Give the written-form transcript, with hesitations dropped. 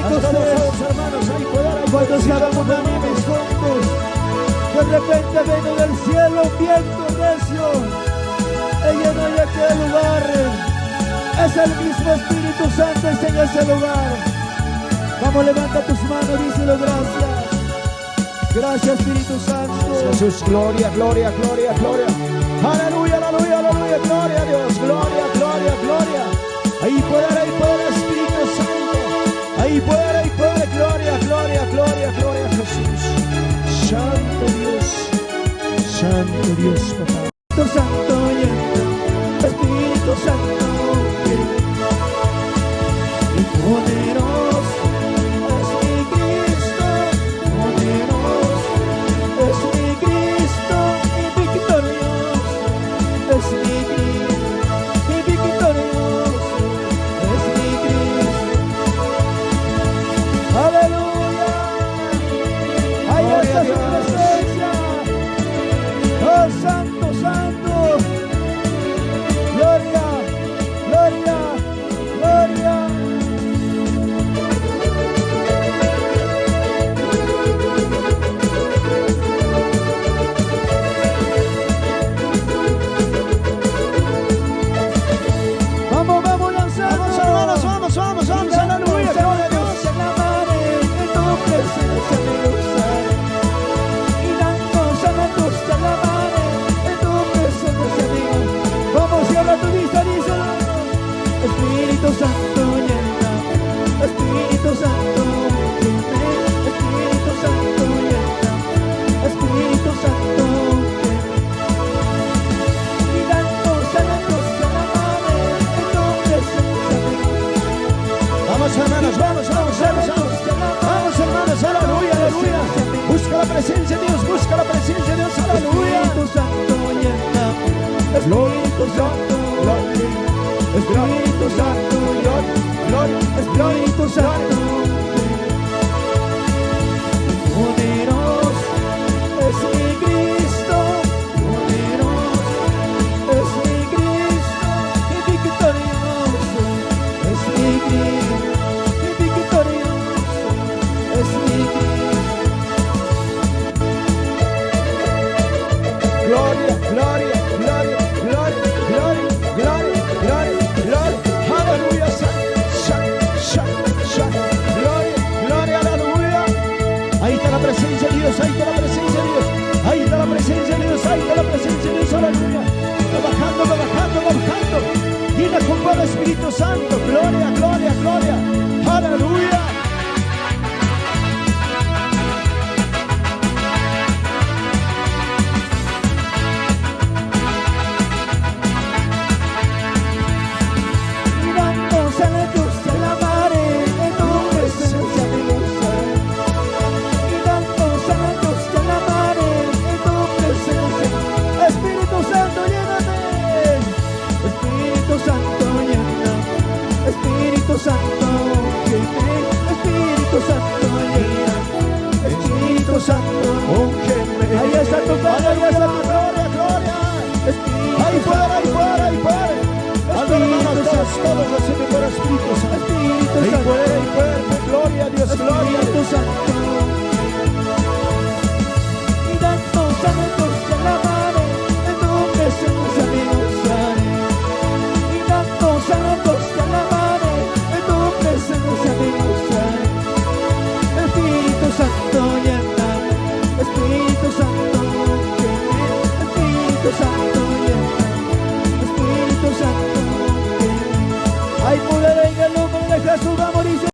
Hasta nosotros, hermanos, hay poder, hay cuando estamos unánimes juntos, de repente vino del cielo un viento recio y llenó de aquel lugar. Es el mismo Espíritu Santo en ese lugar. Vamos, levanta tus manos, díselo gracias. Gracias, Espíritu Santo. Jesús, gloria, gloria, gloria, gloria. Aleluya, aleluya, aleluya, gloria a Dios, gloria, gloria, gloria. Ahí poder, Espíritu Santo. Ahí poder, gloria, gloria, gloria, gloria a Jesús. Santo Dios, papá. Espíritu Santo, Espíritu Santo, y poderoso es mi Cristo, poderoso es mi Cristo, y victorioso es mi Cristo, y victorioso es mi Cristo. Aleluya, ahí está su presencia. Oh, Santo, Santo, gloria, gloria, gloria. Vamos, vamos, lanzamos, hermanos, vamos, aleluya, gloria a Dios. En la mano, en tu presencia me gozaré, y dándonos a la costa la mano, en tu presencia me gozaré. Vamos, cierra tu vista, díselo. Espíritu Santo, llena, Espíritu Santo, llena, Espíritu Santo, llena, Espíritu Santo, llena, y dándonos a la costa la mano, en tu presencia me gozaré. Vamos, hermanos, vamos, hermanos, aleluya, aleluya. Busca la presencia de Dios, busca la presencia de Dios, aleluya. Espíritu Santo, llena, Espíritu Santo, gloria, Espíritu Santo, gloria, gloria, Espíritu Santo, poderoso es mi Cristo, poderoso es mi Cristo, y victorioso es mi Cristo, y victorioso es mi Cristo. Gloria, gloria, gloria, gloria, gloria, gloria, gloria, gloria. Aleluya, gloria, gloria, aleluya. Ahí está la presencia de Dios, ahí está la presencia de Dios, ahí está la presencia de Dios, ahí está la presencia de Dios, aleluya. Va bajando, va bajando, va bajando. Llena con poder Espíritu Santo, gloria, gloria, gloria.